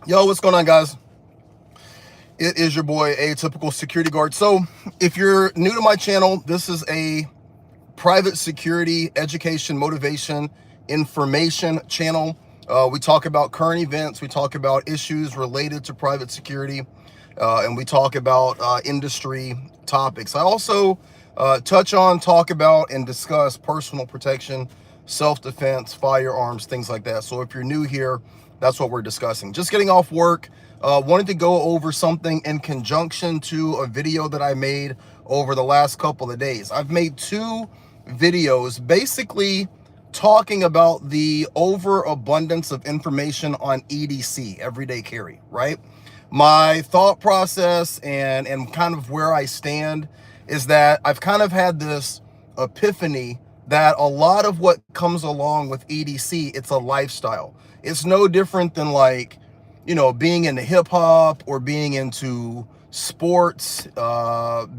Yo, what's going on, guys? It is your boy, Atypical Security Guard. So, if you're new to my channel, this is a private security education, motivation, information channel. We talk about current events, we talk about issues related to private security, and we talk about industry topics. I also talk about, and discuss personal protection, self-defense, firearms, things like that. So if you're new here, that's what we're discussing. Just getting off work, wanted to go over something in conjunction to a video that I made over the last couple of days. I've made two videos basically talking about the overabundance of information on EDC, everyday carry, right? My thought process and kind of where I stand is that I've kind of had this epiphany that a lot of what comes along with EDC, it's a lifestyle. It's no different than, like, being into hip hop or being into sports,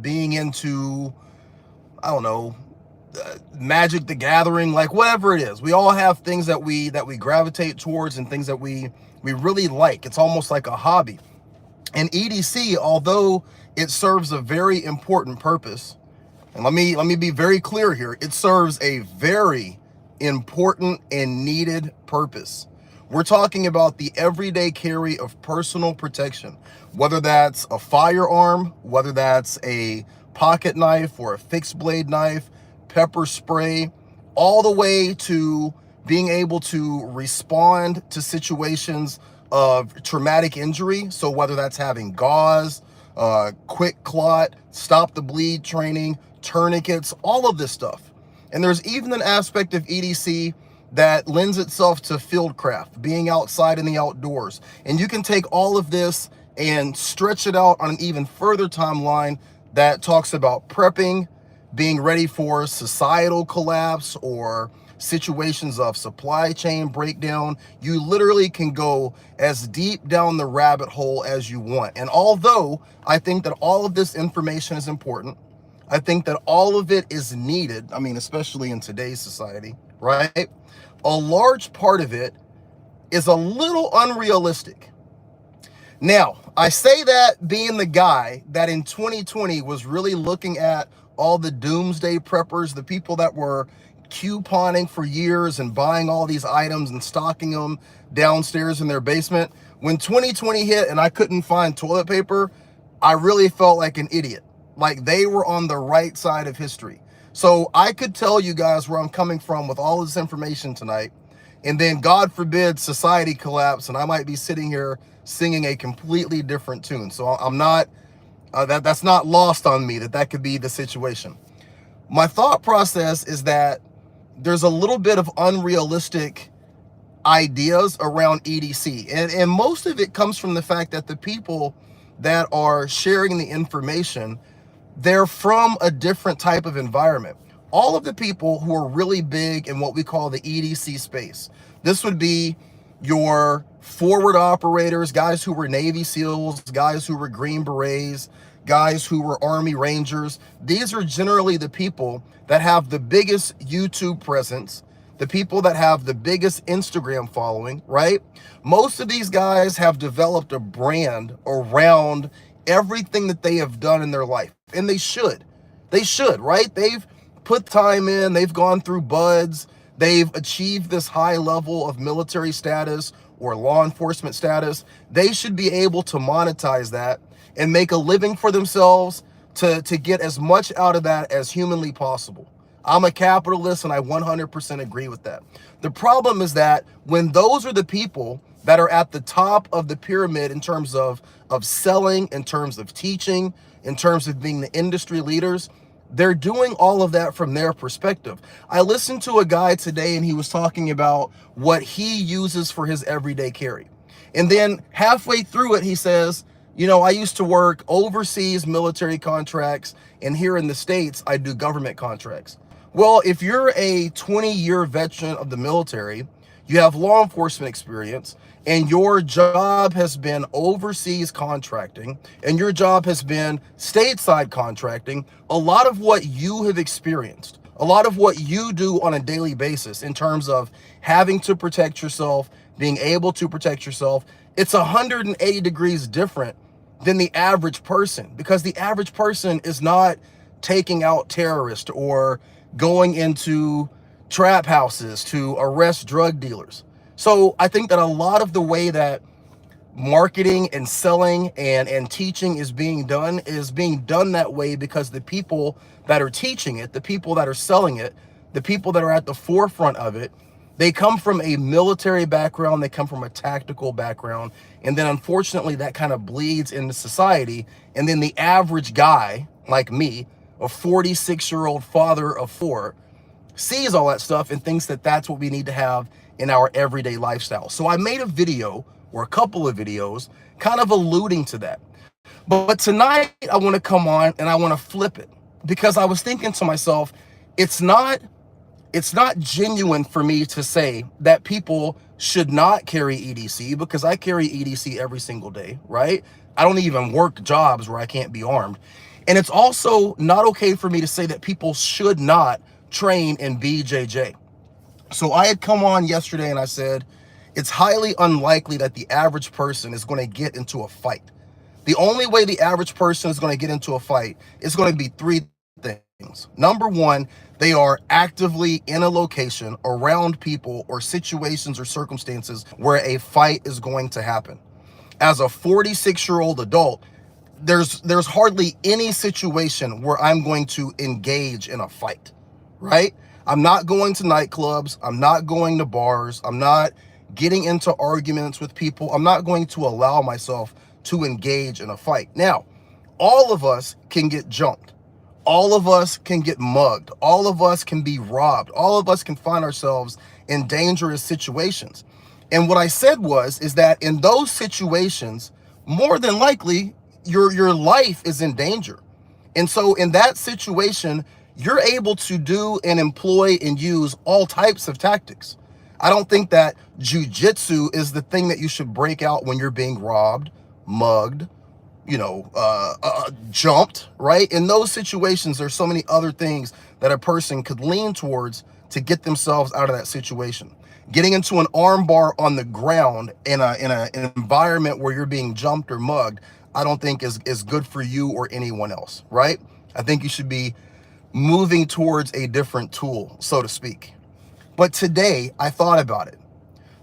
being into, I don't know, Magic the Gathering, like whatever it is. We all have things that we gravitate towards and things that we really like. It's almost like a hobby. And EDC, although it serves a very important purpose, and let me be very clear here, it serves a very important and needed purpose. We're talking about the everyday carry of personal protection, whether that's a firearm, whether that's a pocket knife or a fixed blade knife, pepper spray, all the way to being able to respond to situations of traumatic injury. So whether that's having gauze, quick clot, stop the bleed training, tourniquets, all of this stuff. And there's even an aspect of EDC that lends itself to fieldcraft, being outside in the outdoors. And you can take all of this and stretch it out on an even further timeline that talks about prepping, being ready for societal collapse or situations of supply chain breakdown. You literally can go as deep down the rabbit hole as you want. And although I think that all of this information is important, I think that all of it is needed, I mean, especially in today's society, right? A large part of it is a little unrealistic. Now, I say that being the guy that in 2020 was really looking at all the doomsday preppers, the people that were couponing for years and buying all these items and stocking them downstairs in their basement. When 2020 hit and I couldn't find toilet paper, I really felt like an idiot. Like they were on the right side of history. So I could tell you guys where I'm coming from with all this information tonight, and then God forbid society collapse and I might be sitting here singing a completely different tune. So I'm not, that's not lost on me that could be the situation. My thought process is that there's a little bit of unrealistic ideas around EDC. And most of it comes from the fact that the people that are sharing the information, they're from a different type of environment. All of the people who are really big in what we call the EDC space, this would be your forward operators, guys who were Navy SEALs, guys who were Green Berets, guys who were Army Rangers. These are generally the people that have the biggest YouTube presence, the people that have the biggest Instagram following, right? Most of these guys have developed a brand around everything that they have done in their life. And they should, right? They've put time in, they've gone through buds, they've achieved this high level of military status or law enforcement status. They should be able to monetize that and make a living for themselves to get as much out of that as humanly possible. I'm a capitalist and I 100% agree with that. The problem is that when those are the people that are at the top of the pyramid in terms of selling, in terms of teaching, in terms of being the industry leaders, they're doing all of that from their perspective. I listened to a guy today and he was talking about what he uses for his everyday carry. And then halfway through it, he says, I used to work overseas military contracts, and here in the States, I do government contracts. Well, if you're a 20-year veteran of the military, you have law enforcement experience, and your job has been overseas contracting, and your job has been stateside contracting, a lot of what you have experienced, a lot of what you do on a daily basis in terms of having to protect yourself, being able to protect yourself, it's 180 degrees different than the average person, because the average person is not taking out terrorists or going into trap houses to arrest drug dealers. So I think that a lot of the way that marketing and selling and teaching is being done that way because the people that are teaching it, the people that are selling it, the people that are at the forefront of it, they come from a military background, they come from a tactical background, and then unfortunately that kind of bleeds into society. And then the average guy like me, a 46-year-old father of 4, sees all that stuff and thinks that that's what we need to have in our everyday lifestyle. So I made a video, or a couple of videos, kind of alluding to that. But tonight I want to come on and I want to flip it, because I was thinking to myself, it's not genuine for me to say that people should not carry EDC, because I carry EDC every single day, right? I don't even work jobs where I can't be armed. And it's also not okay for me to say that people should not train in BJJ. So I had come on yesterday and I said, it's highly unlikely that the average person is going to get into a fight. The only way the average person is going to get into a fight is going to be 3 things. Number 1, they are actively in a location around people or situations or circumstances where a fight is going to happen. As a 46-year-old adult, there's hardly any situation where I'm going to engage in a fight, right? I'm not going to nightclubs. I'm not going to bars. I'm not getting into arguments with people. I'm not going to allow myself to engage in a fight. Now, all of us can get jumped. All of us can get mugged. All of us can be robbed. All of us can find ourselves in dangerous situations. And what I said is that in those situations, more than likely, your life is in danger. And so in that situation, you're able to do and employ and use all types of tactics. I don't think that jujitsu is the thing that you should break out when you're being robbed, mugged, jumped, right? In those situations, there's so many other things that a person could lean towards to get themselves out of that situation. Getting into an arm bar on the ground in an environment where you're being jumped or mugged, I don't think is good for you or anyone else, right? I think you should be moving towards a different tool, so to speak. But today I thought about it.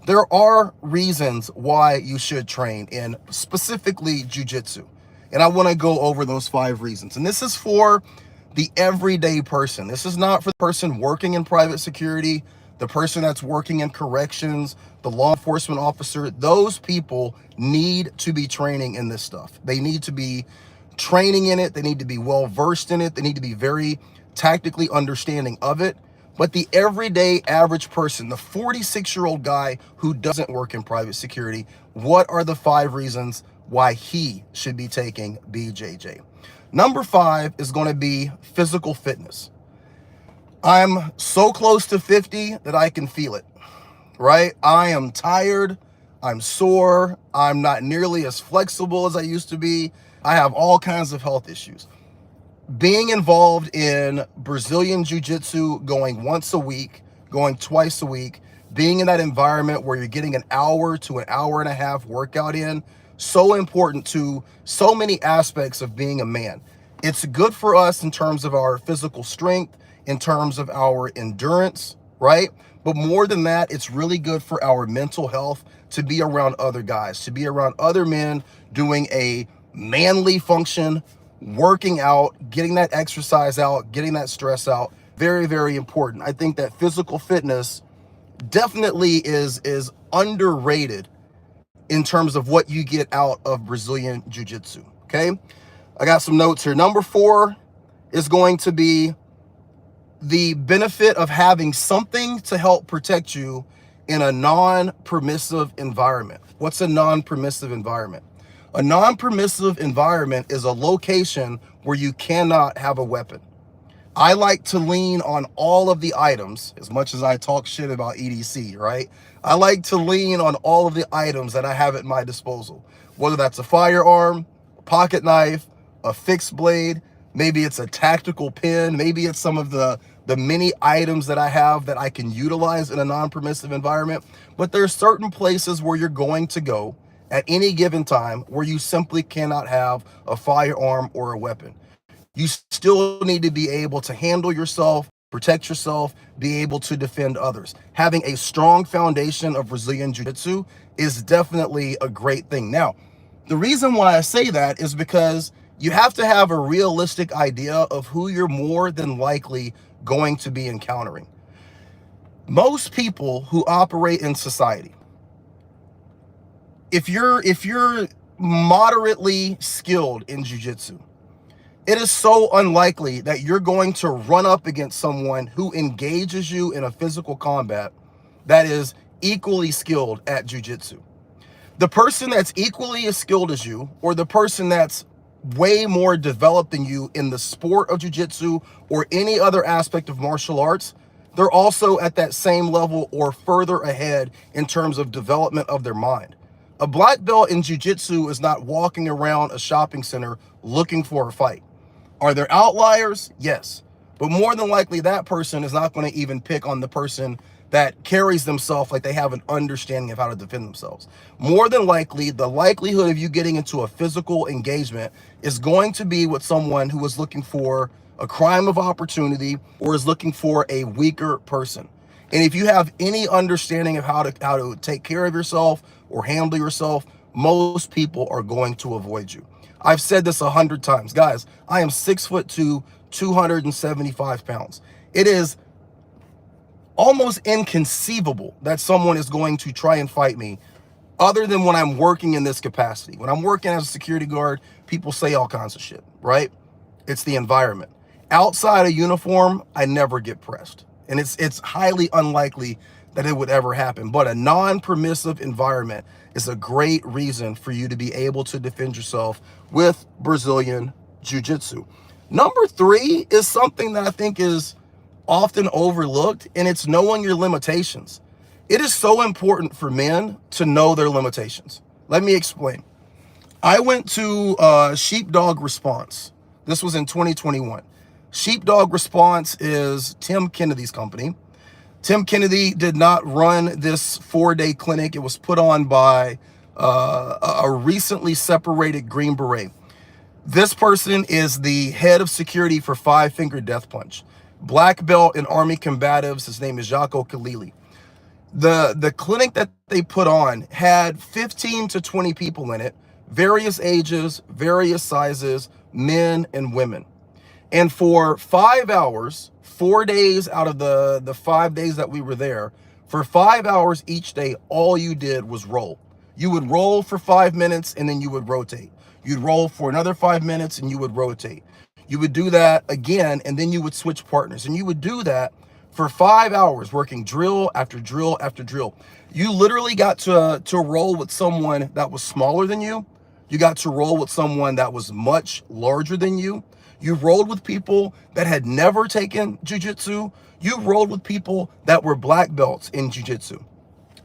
There are reasons why you should train in specifically jujitsu. And I want to go over those 5 reasons. And this is for the everyday person. This is not for the person working in private security, the person that's working in corrections, the law enforcement officer. Those people need to be training in this stuff. They need to be training in it. They need to be well versed in it. They need to be very tactically understanding of it. But the everyday average person, the 46-year-old guy who doesn't work in private security, what are the 5 reasons why he should be taking BJJ? Number 5 is going to be physical fitness. I'm so close to 50 that I can feel it, right? I am tired. I'm sore. I'm not nearly as flexible as I used to be. I have all kinds of health issues. Being involved in Brazilian Jiu-Jitsu, going once a week, going twice a week, being in that environment where you're getting an hour to an hour and a half workout in, so important to so many aspects of being a man. It's good for us in terms of our physical strength, in terms of our endurance, right? But more than that, it's really good for our mental health to be around other guys, to be around other men doing a manly function, working out, getting that exercise out, getting that stress out. Very, very important. I think that physical fitness definitely is underrated in terms of what you get out of Brazilian Jiu-Jitsu, okay? I got some notes here. Number 4 is going to be the benefit of having something to help protect you in a non-permissive environment. What's a non-permissive environment? A non-permissive environment is a location where you cannot have a weapon. I like to lean on all of the items, as much as I talk shit about EDC, right? I like to lean on all of the items that I have at my disposal, whether that's a firearm, a pocket knife, a fixed blade, maybe it's a tactical pen, maybe it's some of the the many items that I have that I can utilize in a non-permissive environment. But there's certain places where you're going to go at any given time where you simply cannot have a firearm or a weapon. You still need to be able to handle yourself, protect yourself, be able to defend others. Having a strong foundation of Brazilian Jiu-Jitsu is definitely a great thing. Now, the reason why I say that is because you have to have a realistic idea of who you're more than likely going to be encountering. Most people who operate in society, if you're moderately skilled in jiu-jitsu, it is so unlikely that you're going to run up against someone who engages you in a physical combat that is equally skilled at jiu-jitsu. The person that's equally as skilled as you, or the person that's way more developed than you in the sport of jiu-jitsu or any other aspect of martial arts, they're also at that same level or further ahead in terms of development of their mind. A black belt in jiu-jitsu is not walking around a shopping center looking for a fight. Are there outliers? Yes. But more than likely, that person is not going to even pick on the person that carries themselves like they have an understanding of how to defend themselves. More than likely, the likelihood of you getting into a physical engagement is going to be with someone who is looking for a crime of opportunity or is looking for a weaker person. And if you have any understanding of how to take care of yourself or handle yourself, most people are going to avoid you. I've said this 100 times. Guys, I am 6'2", 275 pounds. It is almost inconceivable that someone is going to try and fight me other than when I'm working in this capacity. When I'm working as a security guard, people say all kinds of shit, right? It's the environment. Outside of uniform, I never get pressed. And it's highly unlikely that it would ever happen. But a non-permissive environment is a great reason for you to be able to defend yourself with Brazilian Jiu-Jitsu. Number 3 is something that I think is often overlooked, and it's knowing your limitations. It is so important for men to know their limitations. Let me explain. I went to Sheepdog Response. This was in 2021. Sheepdog Response is Tim Kennedy's company. Tim Kennedy did not run this 4-day clinic. It was put on by a recently separated Green Beret. This person is the head of security for Five Finger Death Punch. Black belt in Army Combatives. His name is Jaco Kalili. The clinic that they put on had 15 to 20 people in it, various ages, various sizes, men and women. And for 5 hours, 4 days out of the 5 days that we were there, for 5 hours each day, all you did was roll. You would roll for 5 minutes and then you would rotate. You'd roll for another 5 minutes and you would rotate. You would do that again and then you would switch partners. And you would do that for 5 hours, working drill after drill after drill. You literally got to roll with someone that was smaller than you. You got to roll with someone that was much larger than you. You rolled with people that had never taken jiu-jitsu. You rolled with people that were black belts in jiu-jitsu.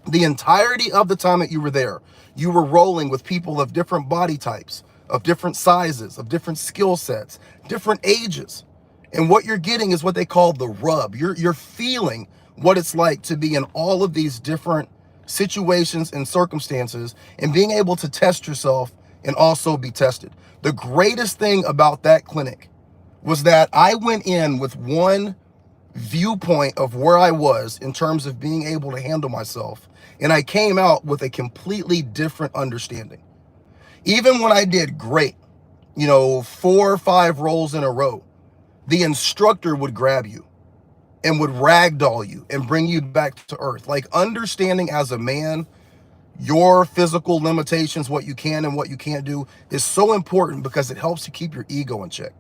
The entirety of the time that you were there, you were rolling with people of different body types, of different sizes, of different skill sets, different ages. And what you're getting is what they call the rub. You're feeling what it's like to be in all of these different situations and circumstances and being able to test yourself and also be tested. The greatest thing about that clinic was that I went in with one viewpoint of where I was in terms of being able to handle myself, and I came out with a completely different understanding. Even when I did great, 4 or 5 rolls in a row, the instructor would grab you and would ragdoll you and bring you back to earth. Like, understanding as a man your physical limitations, what you can and what you can't do, is so important because it helps to keep your ego in check.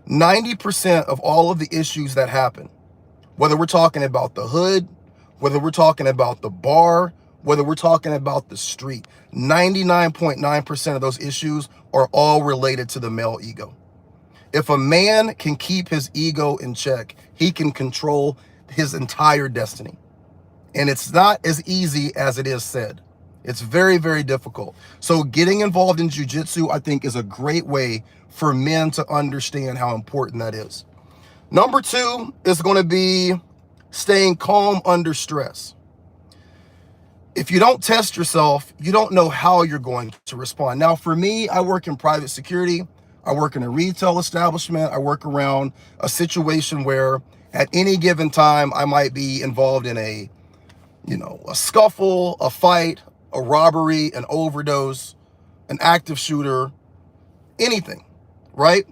90% of all of the issues that happen, whether we're talking about the hood, whether we're talking about the bar, whether we're talking about the street, 99.9% of those issues are all related to the male ego. If a man can keep his ego in check, he can control his entire destiny. And it's not as easy as it is said. It's very, very difficult. So getting involved in jiu-jitsu, I think, is a great way for men to understand how important that is. Number two is going to be staying calm under stress. If you don't test yourself, you don't know how you're going to respond. Now, for me, I work in private security. I work in a retail establishment. I work around a situation where at any given time, I might be involved in a scuffle, a fight, a robbery, an overdose, an active shooter, anything, right?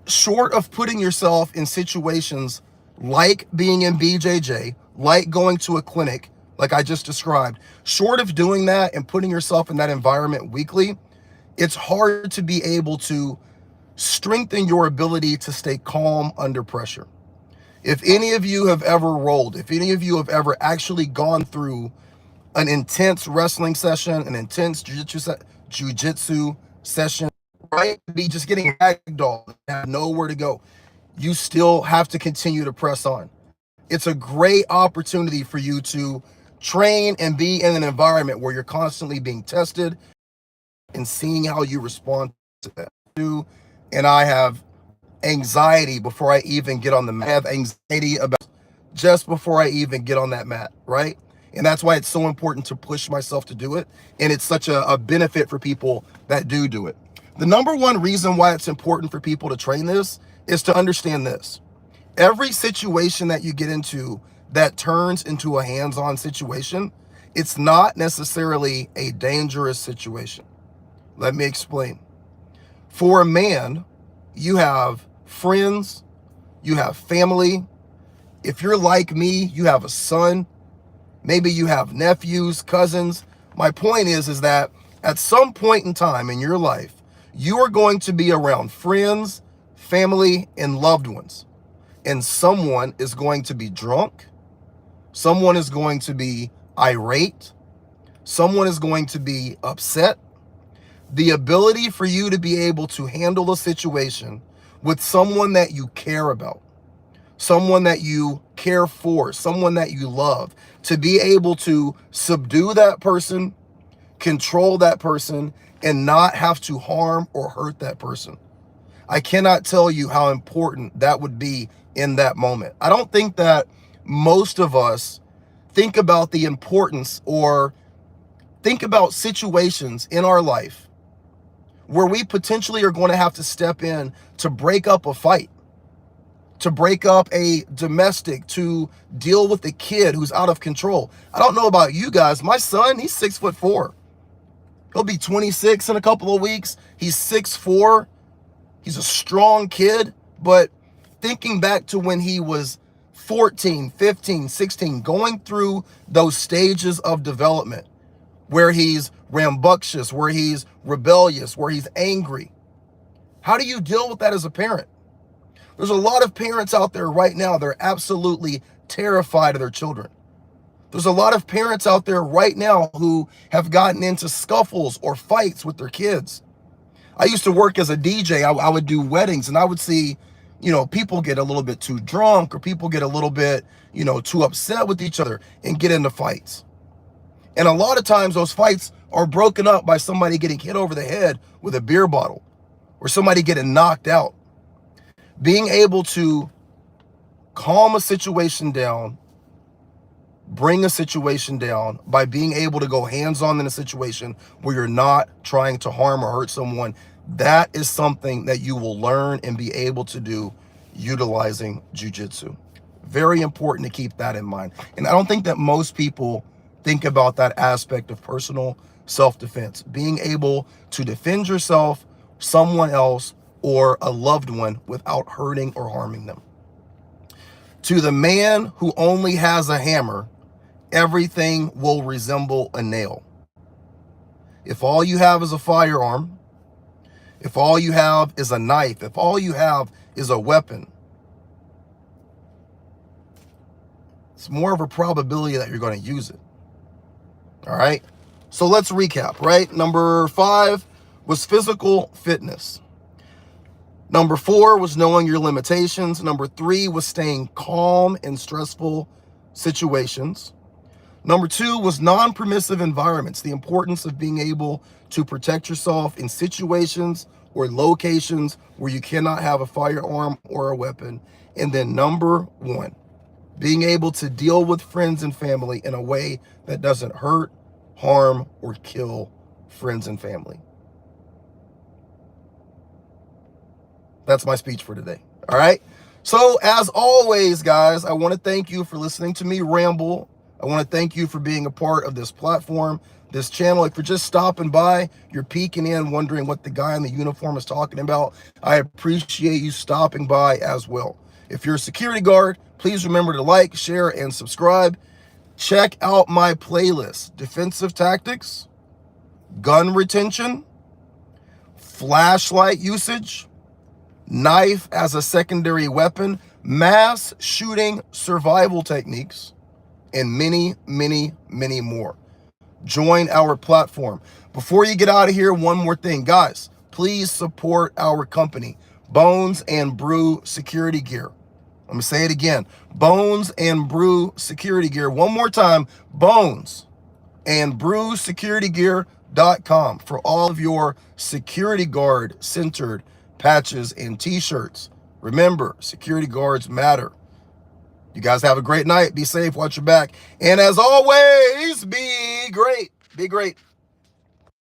Short of putting yourself in situations like being in BJJ, like going to a clinic, like I just described, short of doing that and putting yourself in that environment weekly, it's hard to be able to strengthen your ability to stay calm under pressure. If any of you have ever rolled, if any of you have ever actually gone through an intense wrestling session, an intense jiu-jitsu session, right? Be just getting ragdolled, have nowhere to go. You still have to continue to press on. It's a great opportunity for you to train and be in an environment where you're constantly being tested and seeing how you respond to that. And I have anxiety before I even get on the mat. I have anxiety about just before I even get on that mat, right? And that's why it's so important to push myself to do it. And it's such a benefit for people that do it. The number one reason why it's important for people to train this is to understand this. Every situation that you get into that turns into a hands-on situation, it's not necessarily a dangerous situation. Let me explain. For a man, you have friends, you have family. If you're like me, you have a son, maybe you have nephews, cousins. My point is that at some point in time in your life, you are going to be around friends, family, and loved ones. And someone is going to be drunk. Someone is going to be irate. Someone is going to be upset. The ability for you to be able to handle a situation with someone that you care about, someone that you care for, someone that you love, to be able to subdue that person, control that person, and not have to harm or hurt that person. I cannot tell you how important that would be in that moment. I don't think that most of us think about the importance or think about situations in our life where we potentially are going to have to step in to break up a fight, to break up a domestic, to deal with a kid who's out of control. I don't know about you guys. My son, he's 6'4". He'll be 26 in a couple of weeks. He's 6'4". He's a strong kid, but thinking back to when he was 14, 15, 16, going through those stages of development where he's rambunctious, where he's rebellious, where he's angry. How do you deal with that as a parent? There's a lot of parents out there right now, they're absolutely terrified of their children. There's a lot of parents out there right now who have gotten into scuffles or fights with their kids. I used to work as a DJ. I would do weddings, and I would see, people get a little bit too drunk, or people get a little bit, too upset with each other and get into fights. And a lot of times those fights are broken up by somebody getting hit over the head with a beer bottle or somebody getting knocked out. Being able to calm a situation down, bring a situation down by being able to go hands-on in a situation where you're not trying to harm or hurt someone, that is something that you will learn and be able to do utilizing jiu-jitsu. Very important to keep that in mind. And I don't think that most people think about that aspect of personal self-defense, being able to defend yourself, someone else, or a loved one without hurting or harming them. To the man who only has a hammer, everything will resemble a nail. If all you have is a firearm, if all you have is a knife, if all you have is a weapon, it's more of a probability that you're going to use it. All right. So let's recap, right? Number 5 was physical fitness. Number 4 was knowing your limitations. Number 3 was staying calm in stressful situations. Number 2 was non-permissive environments, the importance of being able to protect yourself in situations or locations where you cannot have a firearm or a weapon. And then number one, being able to deal with friends and family in a way that doesn't hurt, harm, or kill friends and family. That's my speech for today. All right. So as always, guys, I want to thank you for listening to me ramble. I want to thank you for being a part of this platform, this channel. If you're just stopping by, you're peeking in, wondering what the guy in the uniform is talking about, I appreciate you stopping by as well. If you're a security guard, please remember to like, share, and subscribe. Check out my playlist: defensive tactics, gun retention, flashlight usage, knife as a secondary weapon, mass shooting survival techniques, and many, many, many more. Join our platform. Before you get out of here, one more thing, guys. Please support our company, Bones and Brew Security Gear. I'm gonna say it again: Bones and Brew Security Gear. One more time: Bones and Brew Security Gear.com for all of your security guard centered patches and t-shirts. Remember, security guards matter. You guys have a great night. Be safe. Watch your back. And as always, be great. Be great.